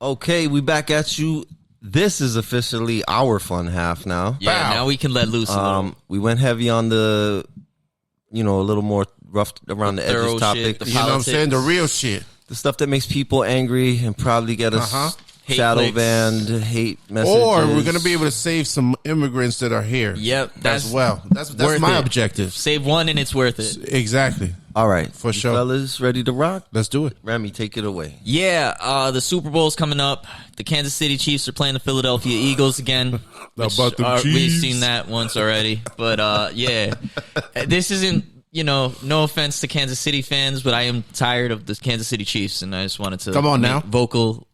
Okay, we back at you. This is officially our fun half now. Yeah, now we can let loose a little. We went heavy on the, a little more rough around the edges topic. You know what I'm saying? The real shit. The stuff that makes people angry and probably get us shadow banned, hate messages. Or we're going to be able to save some immigrants that are here. Yep. As well. That's my objective. Save one and it's worth it. Exactly. All right. For sure. Fellas, ready to rock? Let's do it. Remy, take it away. Yeah, the Super Bowl's coming up. The Kansas City Chiefs are playing the Philadelphia Eagles again. About the Chiefs. We've seen that once already. But, yeah. This isn't, no offense to Kansas City fans, but I am tired of the Kansas City Chiefs, and I just wanted to come on now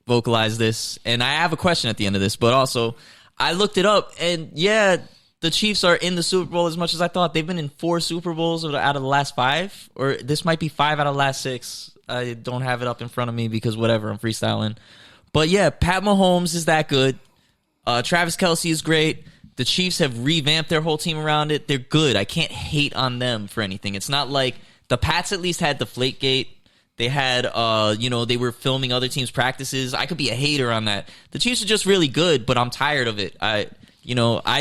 vocalize this. And I have a question at the end of this, but also I looked it up, and yeah, the Chiefs are in the Super Bowl as much as I thought. They've been in 4 Super Bowls out of the last 5, or this might be 5 out of the last 6. I don't have it up in front of me because whatever, I'm freestyling. But yeah, Pat Mahomes is that good. Travis Kelce is great. The Chiefs have revamped their whole team around it. They're good. I can't hate on them for anything. It's not like the Pats at least had Deflategate. They had, they were filming other teams' practices. I could be a hater on that. The Chiefs are just really good, but I'm tired of it. I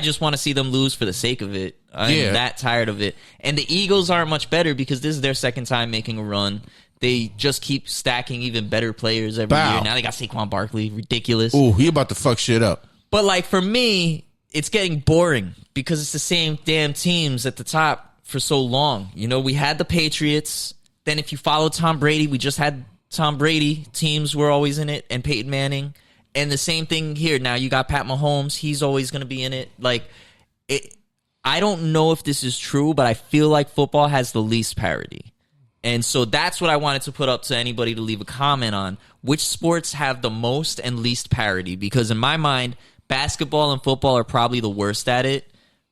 just want to see them lose for the sake of it. I'm that tired of it. And the Eagles aren't much better because this is their second time making a run. They just keep stacking even better players every year. Now they got Saquon Barkley. Ridiculous. Ooh, he about to fuck shit up. But, for me, it's getting boring because it's the same damn teams at the top for so long. We had the Patriots. Then if you follow Tom Brady, we just had Tom Brady. Teams were always in it, and Peyton Manning. And the same thing here. Now you got Pat Mahomes. He's always going to be in it. I don't know if this is true, but I feel like football has the least parity. And so that's what I wanted to put up to anybody to leave a comment on. Which sports have the most and least parity? Because in my mind, basketball and football are probably the worst at it.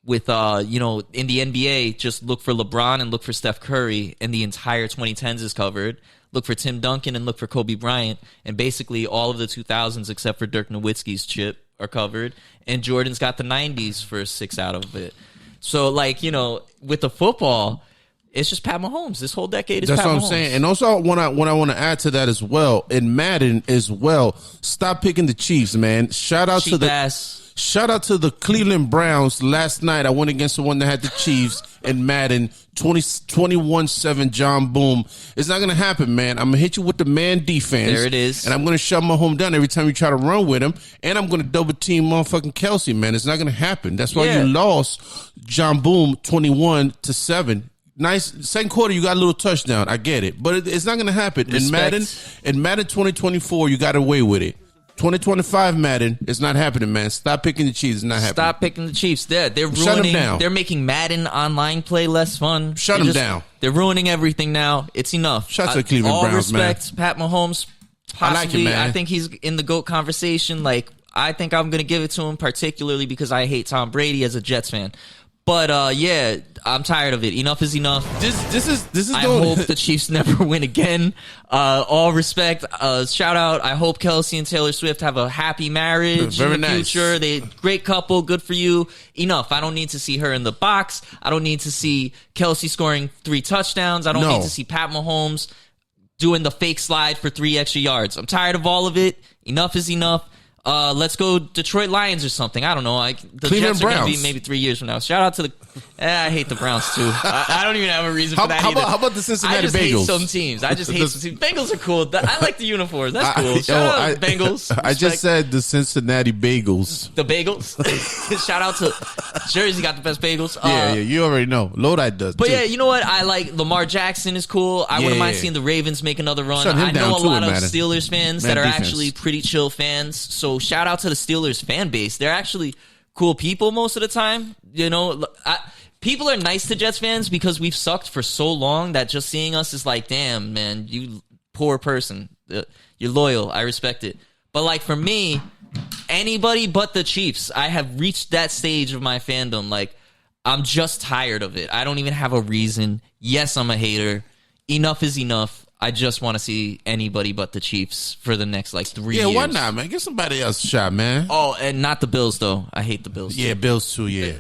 With, in the NBA, just look for LeBron and look for Steph Curry, and the entire 2010s is covered. Look for Tim Duncan and look for Kobe Bryant, and basically all of the 2000s except for Dirk Nowitzki's chip are covered, and Jordan's got the 90s for 6 out of it. So, with the football, it's just Pat Mahomes. This whole decade is Pat Mahomes. That's what I'm saying. And also, what I want to add to that as well, in Madden as well, stop picking the Chiefs, man. Shout out to the Cleveland Browns. Last night, I went against the one that had the Chiefs in Madden, 21-7 jhanboom. It's not going to happen, man. I'm going to hit you with the man defense. There it is. And I'm going to shut my home down every time you try to run with him. And I'm going to double team motherfucking Kelce, man. It's not going to happen. That's why you lost jhanboom 21-7. Nice. Second quarter, you got a little touchdown. I get it. But it's not going to happen. In Madden 2024, you got away with it. 2025 Madden, it's not happening, man. Stop picking the Chiefs. It's not happening. Stop picking the Chiefs. They're ruining. Shut them down. They're making Madden online play less fun. Shut them down. They're ruining everything now. It's enough. Shout out to the Cleveland Browns, man. All respect, Pat Mahomes. Possibly, I like it, man. I think he's in the GOAT conversation. I think I'm going to give it to him, particularly because I hate Tom Brady as a Jets fan. But I'm tired of it. Enough is enough. This is. I hope the Chiefs never win again. All respect. Shout out. I hope Kelce and Taylor Swift have a happy marriage in the future. They great couple. Good for you. Enough. I don't need to see her in the box. I don't need to see Kelce scoring 3 touchdowns. I don't need to see Pat Mahomes doing the fake slide for 3 extra yards. I'm tired of all of it. Enough is enough. Let's go Detroit Lions or something. I don't know. The Cleveland Jets are going to Browns. be maybe 3 years from now. Shout out to the... I hate the Browns, too. I don't even have a reason for that either. How about the Cincinnati Bengals? I just hate some teams. I just hate some teams. Bengals are cool. I like the uniforms. That's cool. Shout out Bengals. I just said the Cincinnati Bagels. The Bagels. Shout out to Jersey. Got the best bagels. Yeah, you already know. Lodi does, But too. yeah, you know what? I like Lamar Jackson is cool. I wouldn't mind seeing the Ravens make another run. I know a lot of Steelers fans that are actually pretty chill fans. So shout out to the Steelers fan base. They're actually cool people most of the time. People are nice to Jets fans because we've sucked for so long that just seeing us is like, damn, man, you poor person. You're loyal. I respect it. But for me, anybody but the Chiefs, I have reached that stage of my fandom. I'm just tired of it. I don't even have a reason. Yes, I'm a hater. Enough is enough. I just want to see anybody but the Chiefs for the next 3 years. Yeah, why not, man? Get somebody else a shot, man. Oh, and not the Bills, though. I hate the Bills. Yeah, Bills, too, yeah.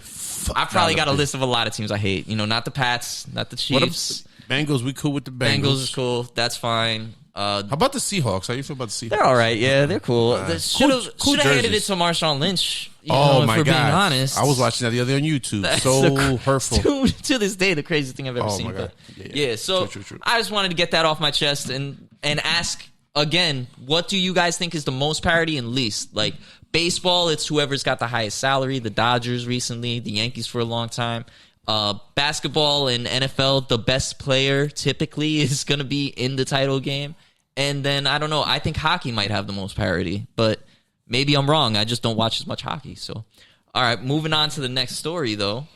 I've probably got a list of a lot of teams I hate. Not the Pats, not the Chiefs. Bengals, we cool with the Bengals. Bengals is cool. That's fine. How about the Seahawks? How you feel about the Seahawks? They're all right. Yeah, they're cool. Should have cool handed it jerseys. to Marshawn Lynch. Oh my for god! being honest, I was watching that the other day on YouTube. That's So hurtful. To this day, the craziest thing I've ever seen. My God. But Yeah. so True. I just wanted to get that off my chest and ask again, what do you guys think is the most parity and least? Like baseball, it's whoever's got the highest salary. The Dodgers recently, the Yankees for a long time. Basketball and NFL, the best player typically is going to be in the title game. And then, I don't know, I think hockey might have the most parity, but maybe I'm wrong. I just don't watch as much hockey. So, all right, moving on to the next story, though.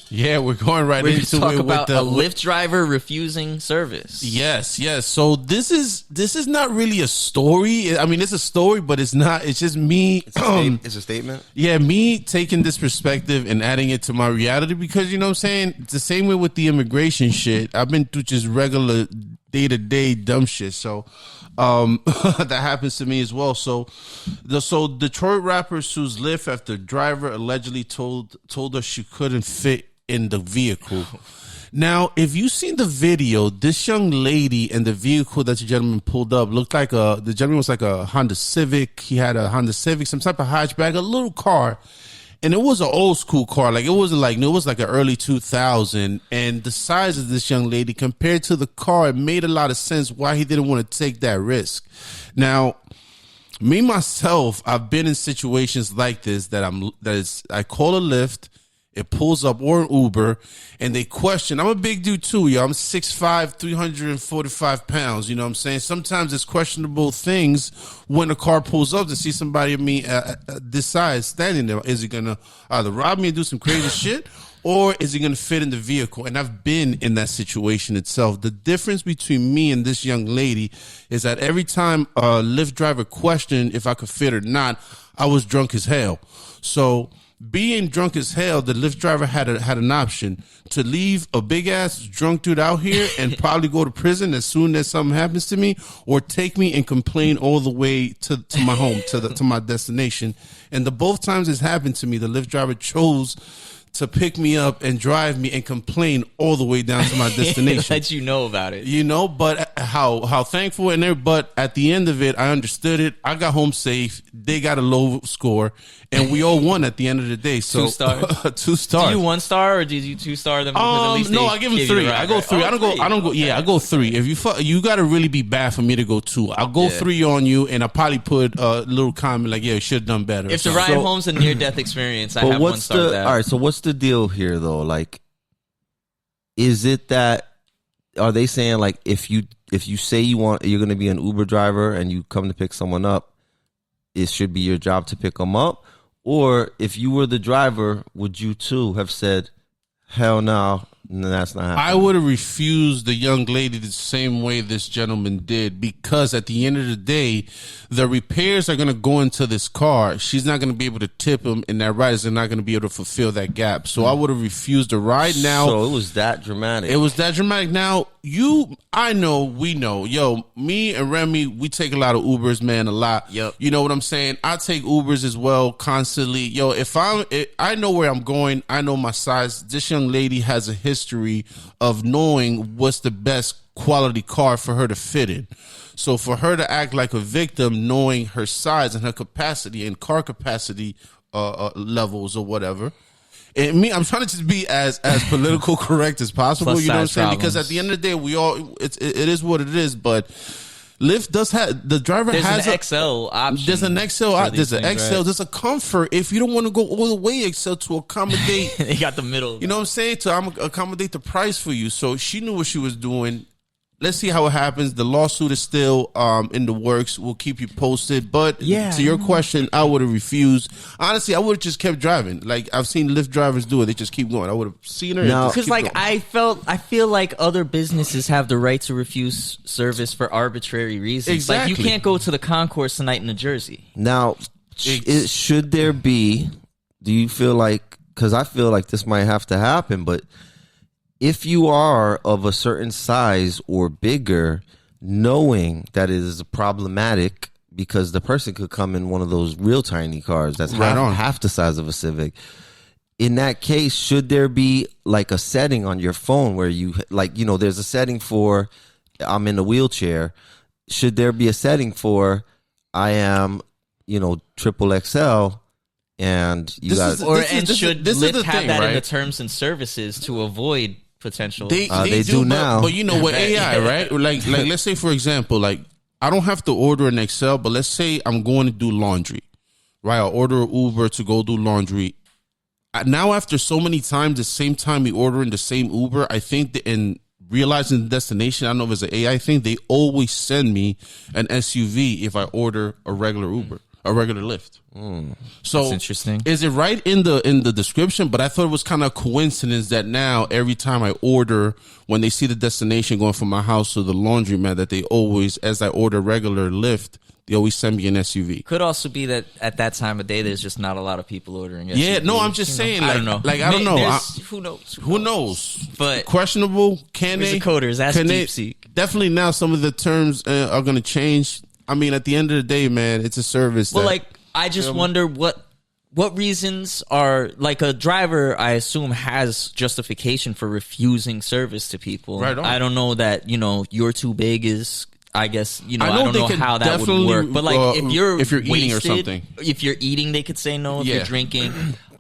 Yeah, we're going right We're into talk it about with the a Lyft driver refusing service. Yes. So this is not really a story. I mean, it's a story, but it's not. It's just me. It's a statement. Yeah, me taking this perspective and adding it to my reality because you know what I'm saying. It's the same way with the immigration shit. I've been through just regular day-to-day dumb shit. So that happens to me as well. So Detroit rapper sues Lyft after driver allegedly told her she couldn't fit in the vehicle. Now, if you seen the video, this young lady and the vehicle that the gentleman pulled up looked like the gentleman was like a Honda Civic. He had a Honda Civic, some type of hatchback, a little car. And it was an old school car. Like it wasn't like new. It was like an early 2000. And the size of this young lady compared to the car, it made a lot of sense why he didn't want to take that risk. Now, me myself, I've been in situations like this I call a Lyft, it pulls up, or an Uber, and they question. I'm a big dude too, yo. I'm 6'5", 345 pounds. You know what I'm saying? Sometimes it's questionable things when a car pulls up to see somebody of me this size standing there. Is he gonna either rob me and do some crazy shit, or is he gonna fit in the vehicle? And I've been in that situation itself. The difference between me and this young lady is that every time a Lyft driver questioned if I could fit or not, I was drunk as hell. So being drunk as hell, the Lyft driver had an option to leave a big ass drunk dude out here and probably go to prison as soon as something happens to me, or take me and complain all the way to my home, to my destination. And the both times it's happened to me, the Lyft driver chose to pick me up and drive me and complain all the way down to my destination. Let you know about it. You know, but how thankful and there. But at the end of it, I understood it. I got home safe. They got a low score, and we all won at the end of the day. So 2 stars. 2 stars. Did you 1 star or did you 2 star them? Because at least No, they I give them gave you 3. the ride, I go right? 3. Oh, I don't go. Yeah, I go 3. If you got to really be bad for me to go 2. I'll go 3 on you, and I probably put a little comment like, "Yeah, you should have done better." If the ride home's a near death experience, I But have 1 star. all right? So what's the deal here, though? Like, is it that are they saying like if you say you're going to be an Uber driver and you come to pick someone up, it should be your job to pick them up? Or if you were the driver, would you too have said, hell no, that's not happening? I would have refused the young lady the same way this gentleman did, because at the end of the day, the repairs are going to go into this car. She's not going to be able to tip him, and that riders are not going to be able to fulfill that gap. So I would have refused the ride now. So it was that dramatic. It was that dramatic. Now, we know. Yo, me and Remy, we take a lot of Ubers, man, a lot. Yep. You know what I'm saying? I take Ubers as well constantly. Yo, I know where I'm going. I know my size. This young lady has a history of knowing what's the best quality car for her to fit in. So for her to act like a victim, knowing her size and her capacity and car capacity levels or whatever. And me, I'm trying to just be as political correct as possible. Plus you know what I'm saying? size Because at the end of the day, it is what it is. But Lyft does have, the driver has an XL option. There's an XL. There's an XL. Right? There's a comfort. If you don't want to go all the way XL to accommodate, they got the middle. You know what I'm saying? To accommodate the price for you. So she knew what she was doing. Let's see how it happens. The lawsuit is still in the works. We'll keep you posted. But to your question, I would have refused. Honestly, I would have just kept driving. Like I've seen Lyft drivers do it. They just keep going. I would have seen her. Because I feel like other businesses have the right to refuse service for arbitrary reasons. Exactly. Like you can't go to the concourse tonight in New Jersey. Now, should there be? Do you feel like? Because I feel like this might have to happen, but. If you are of a certain size or bigger, knowing that it is problematic because the person could come in one of those real tiny cars that's half the size of a Civic. In that case, should there be like a setting on your phone where you there's a setting for I'm in a wheelchair. should there be a setting for I am, triple XL, and you guys should Lyft have that in the terms and services to avoid potential? They do now. But you know, with AI, right? Like let's say for example, like I don't have to order an XL, but let's say I'm going to do laundry, right? I'll order an Uber to go do laundry. Now, after so many times, the same time we order in the same Uber, I think that in realizing the destination, I don't know if it's an AI thing, they always send me an SUV if I order a regular Uber, a regular Lyft. So that's interesting. Is it right in the description? But I thought it was kind of a coincidence that now every time I order, when they see the destination going from my house to the laundromat, that they always, as I order regular Lyft, they always send me an SUV. Could also be that at that time of day, there's just not a lot of people ordering SUVs. Yeah, no, I'm just saying. Like, I don't know. Like, I don't know. Who knows? Who knows? But questionable. Can where's they? The coders. That's DeepSeek. Definitely now some of the terms are going to change. I mean, at the end of the day, man, it's a service. Well, I just wonder what reasons are, like, a driver, I assume, has justification for refusing service to people. Right on. I don't know that, you're too big is, I guess, I don't know could how that would work. But like, if you're eating wasted, or something, if you're eating, they could say no. If Yeah. you're drinking,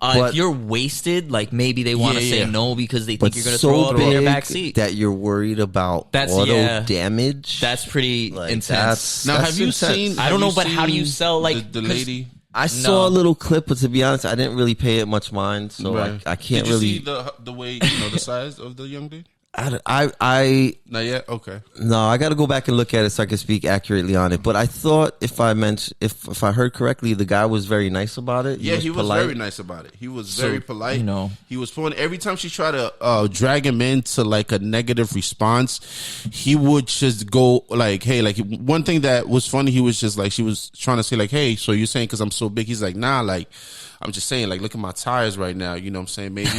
if you're wasted, like maybe they want to say no because they think you're going to throw up in their back seat. That you're worried about auto damage. That's pretty intense. Now, have you seen? I don't know, but how do you sell like the lady? I saw a little clip, but to be honest, I didn't really pay it much mind, so I can't really. Did you see the way the size of the young lady? I Not yet. Okay. No, I got to go back and look at it so I can speak accurately on it. But I thought if I heard correctly, the guy was very nice about it. He was very nice about it. He was very polite. He was pulling every time she tried to drag him into like a negative response. He would just go like, "Hey," like one thing that was funny. He was just like, she was trying to say like, "Hey, so you're saying because I'm so big?" He's like, "Nah, like." I'm just saying, like, look at my tires right now. You know what I'm saying? Maybe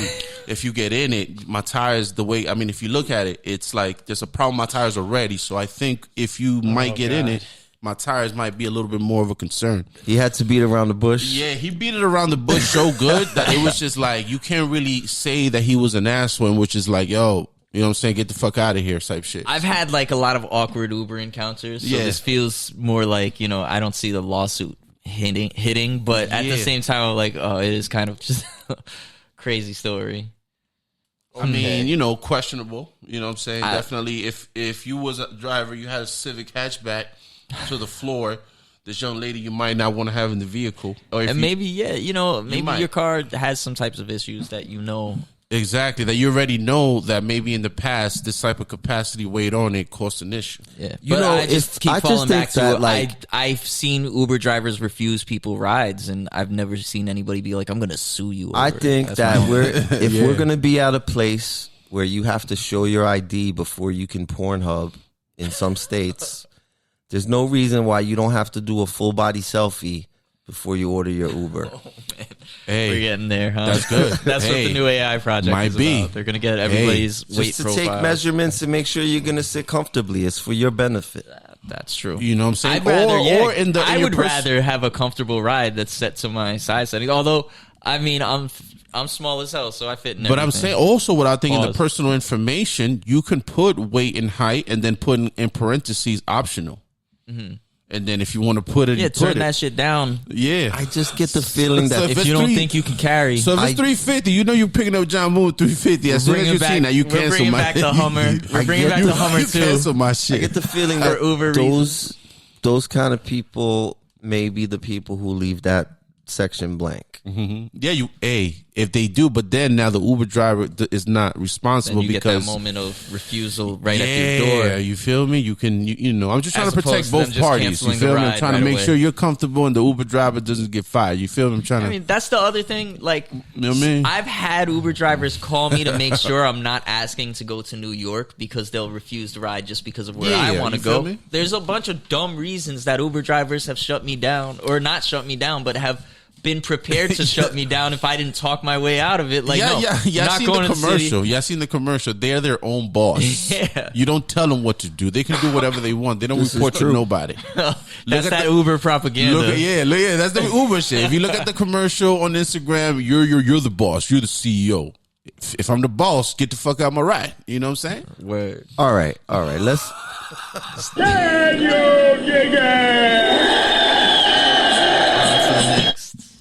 if you get in it, my tires, if you look at it, it's like there's a problem with my tires already. So I think if you might get in it, my tires might be a little bit more of a concern. He had to beat around the bush. Yeah, he beat it around the bush so good that it was just like, you can't really say that he was an asswipe, which is like, yo, you know what I'm saying? Get the fuck out of here type shit. I've had like a lot of awkward Uber encounters. So this feels more like, I don't see the lawsuit hitting, but at the same time, I'm like, oh, it is kind of just a crazy story. I mean, questionable. You know what I'm saying? Definitely, if you was a driver, you had a Civic hatchback to the floor, this young lady you might not want to have in the vehicle. Or if maybe your car has some types of issues that Exactly, that you already know that maybe in the past this type of capacity weighed on it caused an issue. Yeah, I just keep falling back to I've seen Uber drivers refuse people rides, and I've never seen anybody be like, "I'm going to sue you." I think that we're going to be at a place where you have to show your ID before you can Pornhub in some states. There's no reason why you don't have to do a full body selfie before you order your Uber. Oh, man. Hey, we're getting there, huh? That's good. That's what the new AI project might be. About. They're going to get everybody's weight just to profile. take measurements and make sure you're going to sit comfortably. It's for your benefit. That's true. You know what I'm saying? I would rather have a comfortable ride that's set to my size setting. Although, I mean, I'm small as hell, so I fit in everything. But I'm saying also without thinking the personal information, you can put weight and height and then put in parentheses optional. Mm-hmm. And then if you want to put it, turn that shit down. Yeah, I just get the feeling that if you don't think you can carry, so if it's 350, you're picking up jhanboom 350. As soon as you see that, you cancel bringing my. Back the Hummer. We're bringing back the Hummer too. Cancel my shit. I get the feeling that Uber those kind of people may be the people who leave that section blank. Mm-hmm. Yeah, if they do, but then now the Uber driver is not responsible then you because get that moment of refusal right at your door. Yeah, you feel me? You can, I'm just trying to protect both parties. You feel me? I'm trying to make sure you're comfortable and the Uber driver doesn't get fired. You feel me? I mean, that's the other thing. Like, you know what I mean? I've had Uber drivers call me to make sure I'm not asking to go to New York because they'll refuse to ride just because of where I want to go. Me? There's a bunch of dumb reasons that Uber drivers have shut me down, or not shut me down, but have been prepared to shut me down if I didn't talk my way out of it. Like, I've seen the commercial. Yeah, I've seen the commercial. They're their own boss. Yeah. You don't tell them what to do. They can do whatever they want. They don't report to nobody. That's that Uber propaganda. That's the Uber shit. If you look at the commercial on Instagram, you're the boss. You're the CEO. if I'm the boss, get the fuck out my ride. You know what I'm saying? Word. All right. Let's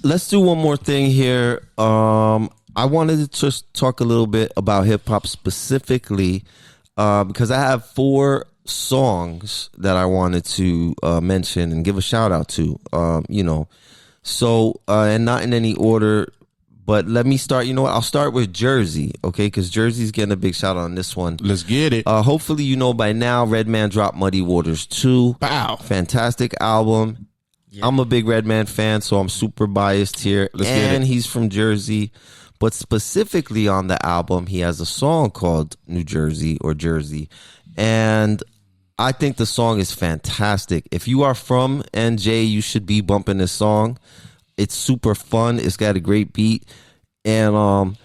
let's do one more thing here. I wanted to just talk a little bit about hip hop specifically because I have 4 songs that I wanted to mention and give a shout out to. So and not in any order, but let me start. You know what? I'll start with Jersey, okay? Because Jersey's getting a big shout out on this one. Let's get it. Hopefully, you know by now, Redman dropped Muddy Waters 2. Bow. Fantastic album. Yeah. I'm a big Redman fan, so I'm super biased here. Let's get it. And he's from Jersey. But specifically on the album, he has a song called New Jersey or Jersey. And I think the song is fantastic. If you are from NJ, you should be bumping this song. It's super fun. It's got a great beat. And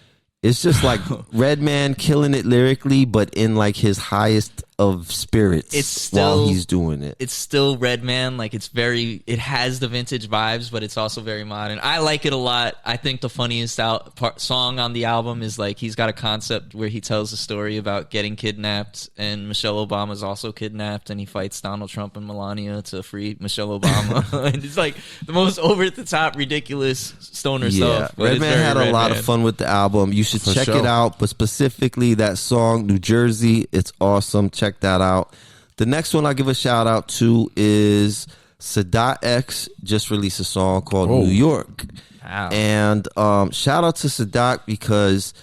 it's just like Redman killing it lyrically, but in like his highest of spirits while he's doing it. It's still Redman. Like it has the vintage vibes, but it's also very modern. I like it a lot. I think the funniest song on the album is like he's got a concept where he tells a story about getting kidnapped, and Michelle Obama's also kidnapped, and he fights Donald Trump and Melania to free Michelle Obama. And it's like the most over the top, ridiculous stoner stuff. Redman had a lot of fun with the album. You should check it out, but specifically that song New Jersey, it's awesome. Check that out. The next one I'll give a shout out to is Sadat X just released a song called New York. Wow. And shout out to Sadat because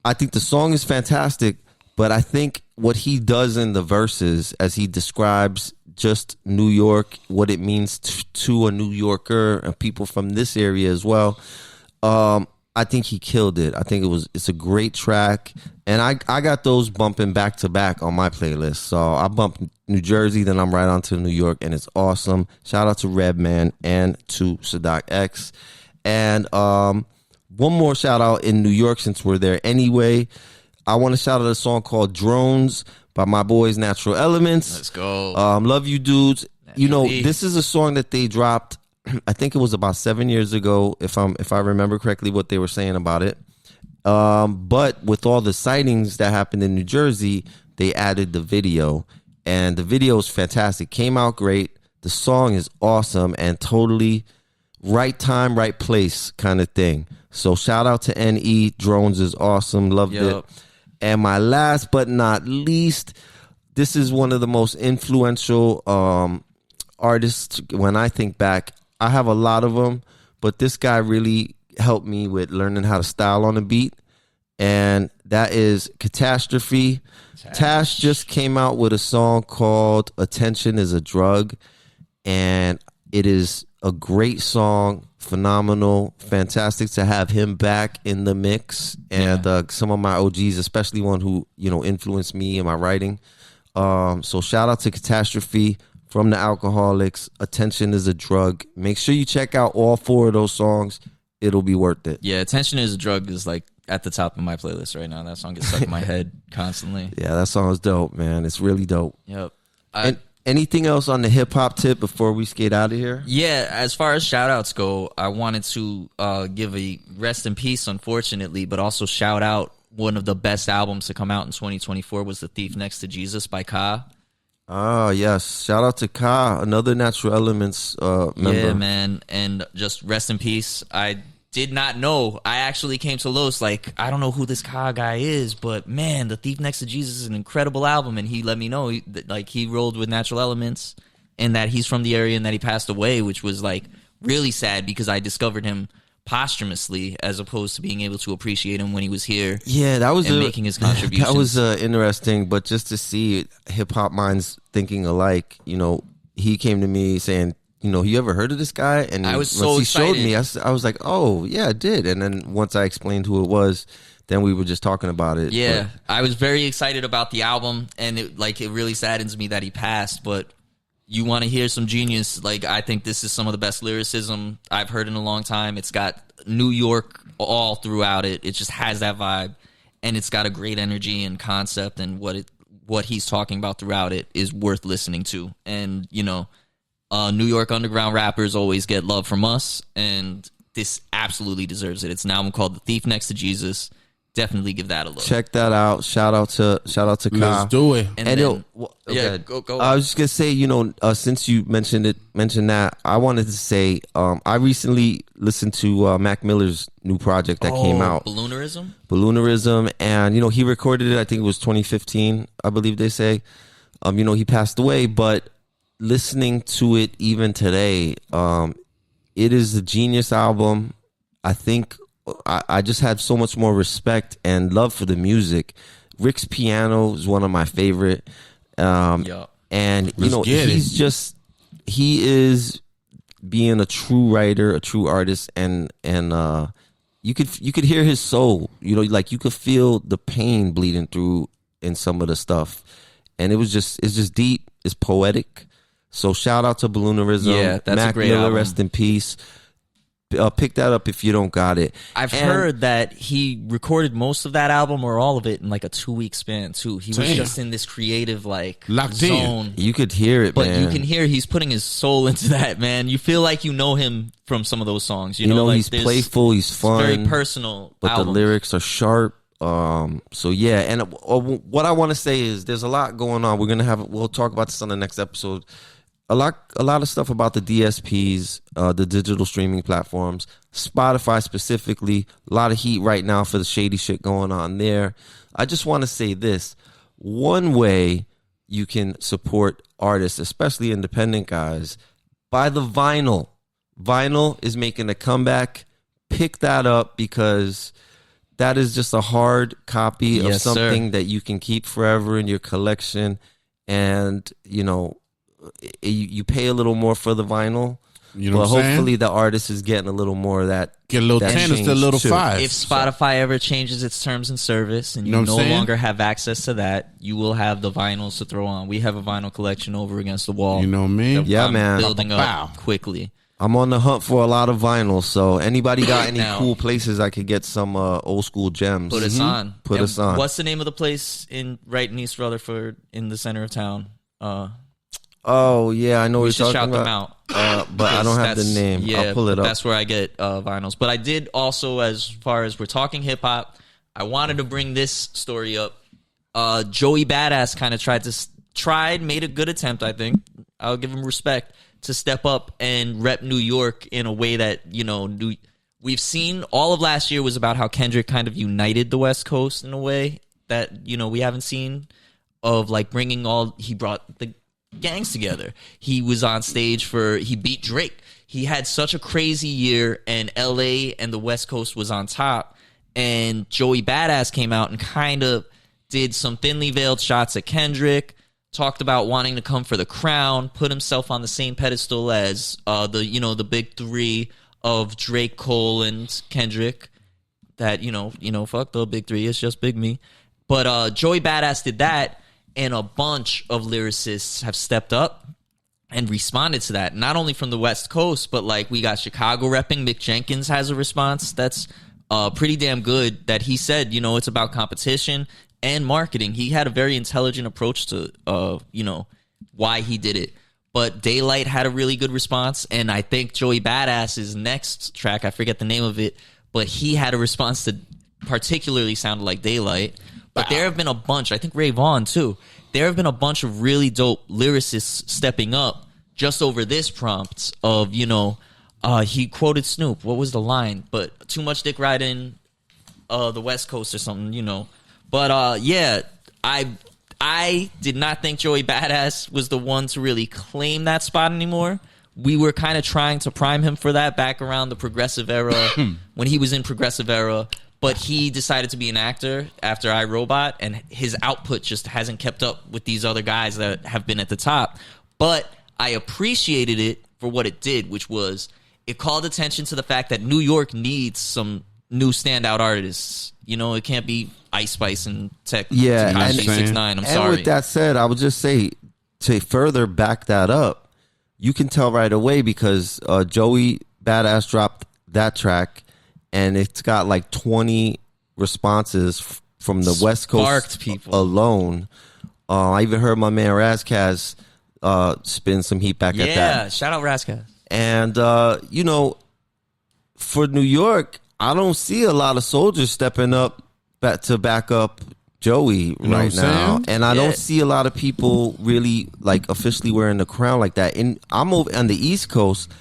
I think the song is fantastic, but I think what he does in the verses as he describes just New York, what it means to a New Yorker and people from this area as well, I think he killed it. I think it's a great track, and I got those bumping back to back on my playlist. So I bumped New Jersey, then I'm right on to New York, and it's awesome. Shout out to Redman and to Sadat X. And one more shout out in New York since we're there anyway. I want to shout out a song called Drones by my boys Natural Elements. Let's go. Love you dudes. You know, this is a song that they dropped, I think it was about 7 years ago, if I remember correctly what they were saying about it. But with all the sightings that happened in New Jersey, they added the video, and the video is fantastic. Came out great. The song is awesome and totally right time, right place kind of thing. So shout out to NE. Drones is awesome. Loved it. And my last but not least, this is one of the most influential artists when I think back. I have a lot of them, but this guy really helped me with learning how to style on a beat, and that is Catastrophe. Tash just came out with a song called Attention is a Drug, and it is a great song, phenomenal, fantastic to have him back in the mix, and some of my OGs, especially one who influenced me in my writing. So shout out to Catastrophe. From the Alcoholics, Attention is a Drug. Make sure you check out all 4 of those songs. It'll be worth it. Yeah, Attention is a Drug is like at the top of my playlist right now. That song gets stuck in my head constantly. Yeah, that song is dope, man. It's really dope. Yep. And anything else on the hip hop tip before we skate out of here? Yeah, as far as shout outs go, I wanted to give a rest in peace, unfortunately, but also shout out one of the best albums to come out in 2024 was The Thief Next to Jesus by Ka. Oh, yes. Shout out to Ka, another Natural Elements member. Yeah, man. And just rest in peace. I did not know. I actually came to Los like, I don't know who this Ka guy is, but man, The Thief Next to Jesus is an incredible album. And he let me know that he rolled with Natural Elements and that he's from the area and that he passed away, which was like really sad because I discovered him posthumously as opposed to being able to appreciate him when he was here. Yeah, that was making his contributions. That was interesting, but just to see hip hop minds thinking alike, he came to me saying, you ever heard of this guy? And I was so excited. Showed me, I was like, oh yeah, I did. And then once I explained who it was, then we were just talking about it. Yeah, I was very excited about the album, and it really saddens me that he passed, but you want to hear some genius, like I think this is some of the best lyricism I've heard in a long time. It's got New York all throughout it. It just has that vibe, and it's got a great energy and concept, and what he's talking about throughout it is worth listening to. And New York underground rappers always get love from us, and this absolutely deserves it. It's an album called The Thief Next to Jesus, definitely give that a look. Check that out. Shout out to Kai. Let's do it. And And then, okay. go. I was just gonna say, since you mentioned that, I wanted to say, I recently listened to Mac Miller's new project that came out, Balloonerism, and he recorded it. I think it was 2015, I believe they say. He passed away, but listening to it even today, it is a genius album. I think I just had so much more respect and love for the music. Rick's piano is one of my favorite. And he is being a true writer, a true artist, and you could hear his soul. Like you could feel the pain bleeding through in some of the stuff, and it's just deep, it's poetic. So shout out to Balloonerism. Yeah, that's Mac a great Miller, album. rest in peace. Pick that up if you don't got it. I've heard that he recorded most of that album or all of it in like a 2-week span too. He was just in this creative locked zone. You could hear it, but man. you can hear he's putting his soul into that, man. You feel like you know him from some of those songs. Like he's playful, he's fun, very personal. But album. the lyrics are sharp. So yeah, and what I want to say is there's a lot going on. We'll talk about this on the next episode. A lot of stuff about the DSPs, the digital streaming platforms, Spotify specifically. A lot of heat right now for the shady shit going on there. I just want to say this. One way you can support artists, especially independent guys, buy the vinyl. Vinyl is making a comeback. Pick that up because that is just a hard copy of something that you can keep forever in your collection. And, you pay a little more for the vinyl. But hopefully the artist is getting a little more of that. Get a little 10 instead of a little 5. If Spotify ever changes its terms and service and you no longer have access to that, you will have the vinyls to throw on. We have a vinyl collection over against the wall. You know what I mean? Yeah, man. Building up quickly. I'm on the hunt for a lot of vinyl. So anybody got any cool places I could get some old school gems? Put us on. Put us on. What's the name of the place right in East Rutherford in the center of town? Oh yeah, I know what you're talking shout about. them out. But I don't have the name. Yeah, I'll pull it up. That's where I get vinyls. But I did also, as far as we're talking hip hop, I wanted to bring this story up. Joey Badass kind of made a good attempt. I think I'll give him respect to step up and rep New York in a way that we've seen. All of last year was about how Kendrick kind of united the West Coast in a way that we haven't seen. Of like he brought the gangs together. He was on stage he beat Drake. He had such a crazy year, and LA and the West Coast was on top. And Joey Badass came out and kind of did some thinly veiled shots at Kendrick, talked about wanting to come for the crown, put himself on the same pedestal as the big three of Drake, Cole, and Kendrick. That fuck the big three, it's just Big Me. But Joey Badass did that. And a bunch of lyricists have stepped up and responded to that. Not only from the West Coast, but like we got Chicago repping. Mick Jenkins has a response that's pretty damn good. That he said, it's about competition and marketing. He had a very intelligent approach to, why he did it. But Daylight had a really good response. And I think Joey Badass's next track, I forget the name of it, but he had a response that particularly sounded like Daylight. But there have been a bunch, I think Ray Vaughn too, there have been a bunch of really dope lyricists stepping up just over this prompt of, he quoted Snoop. What was the line? But too much dick riding the West Coast or something, But I did not think Joey Badass was the one to really claim that spot anymore. We were kind of trying to prime him for that back around the Progressive era, when he was in Progressive era. But he decided to be an actor after iRobot, and his output just hasn't kept up with these other guys that have been at the top. But I appreciated it for what it did, which was it called attention to the fact that New York needs some new standout artists. It can't be Ice Spice and Tech. Yeah, and 6ix9ine. I'm sorry. And with that said, I would just say to further back that up, you can tell right away because Joey Badass dropped that track. And it's got like 20 responses from the West Coast people alone. I even heard my man Razkaz spin some heat back at that. Yeah, shout out Razkaz. And, for New York, I don't see a lot of soldiers stepping up back up Joey right now, and I don't see a lot of people really like officially wearing the crown like that. And I'm over on the East Coast.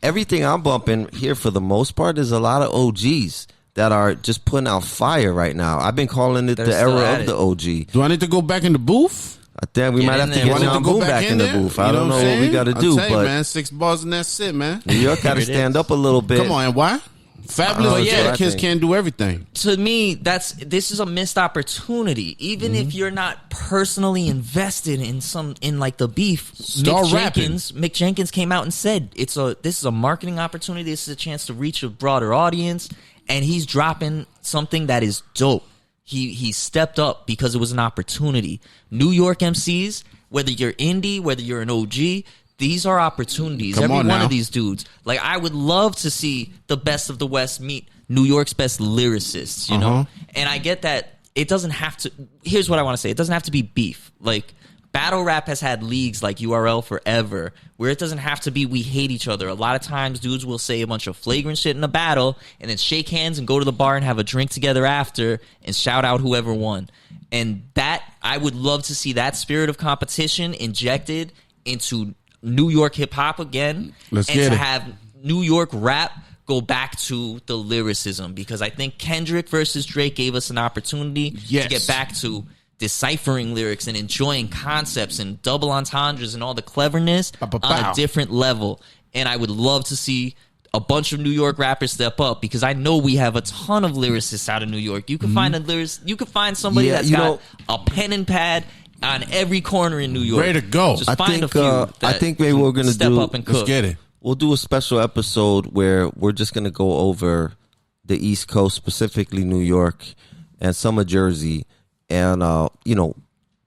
Everything I'm bumping here for the most part is a lot of OGs that are just putting out fire right now. I've been calling it the era of the OG. Do I need to go back in the booth? I think we might have to get jhanboom back in the booth. I don't know what we got to do, but man, 6 bars and that's it, man. New York got to stand up a little bit. Come on, and why? Fabulous kids can't do everything. To me, this is a missed opportunity. Even if you're not personally invested in like the beef, Mick Jenkins came out and said this is a marketing opportunity. This is a chance to reach a broader audience, and he's dropping something that is dope. He stepped up because it was an opportunity. New York MCs, whether you're indie, whether you're an OG, these are opportunities. Every one of these dudes. Like, I would love to see the best of the West meet New York's best lyricists, you know? And I get that it doesn't have to... Here's what I want to say. It doesn't have to be beef. Like, battle rap has had leagues like URL forever, where it doesn't have to be we hate each other. A lot of times, dudes will say a bunch of flagrant shit in a battle, and then shake hands and go to the bar and have a drink together after, and shout out whoever won. And that, I would love to see that spirit of competition injected into New York hip-hop again, have New York rap go back to the lyricism, because I think Kendrick versus Drake gave us an opportunity to get back to deciphering lyrics and enjoying concepts and double entendres and all the cleverness on a different level. And I would love to see a bunch of New York rappers step up, because I know we have a ton of lyricists out of New York. You can find you can find somebody that's got a pen and pad on every corner in New York. Ready to go. I think maybe we're going to step up and cook. Let's get it. We'll do a special episode where we're just going to go over the East Coast, specifically New York and some of Jersey, and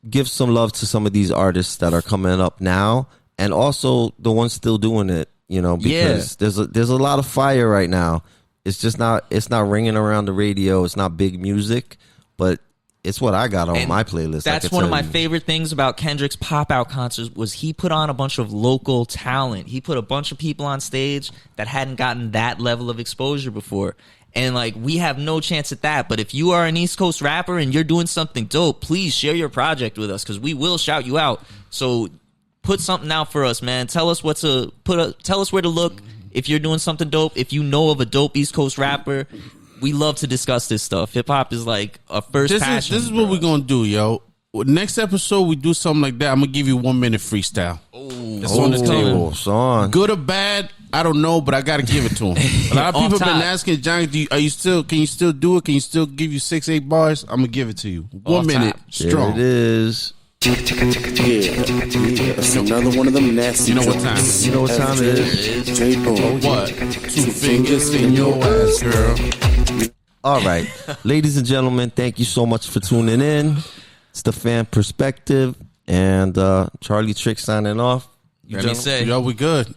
give some love to some of these artists that are coming up now, and also the ones still doing it. Because there's a lot of fire right now. It's not ringing around the radio. It's not big music, but it's what I got on my playlist. That's one of my favorite things about Kendrick's pop-out concerts was he put on a bunch of local talent. He put a bunch of people on stage that hadn't gotten that level of exposure before. And, like, we have no chance at that. But if you are an East Coast rapper and you're doing something dope, please share your project with us, because we will shout you out. So put something out for us, man. Tell us tell us where to look if you're doing something dope. If you know of a dope East Coast rapper, we love to discuss this stuff. Hip hop is like a first passion. This is what we're gonna do, yo. Next episode, we do something like that. I'm gonna give you 1 minute freestyle. It's on the table. Son. Good or bad, I don't know, but I gotta give it to him. A lot of people have been asking, John, can you still do it? Can you still give you 6-8 bars? I'm gonna give it to you. 1 minute, strong. There it is. That's another one of them nasty. You know what time? You know what time it is? jhanboom. What? 2 fingers in your ass, girl. All right, ladies and gentlemen, thank you so much for tuning in. It's the fan perspective, and Charlie Trix signing off. Let me say, yo, we good.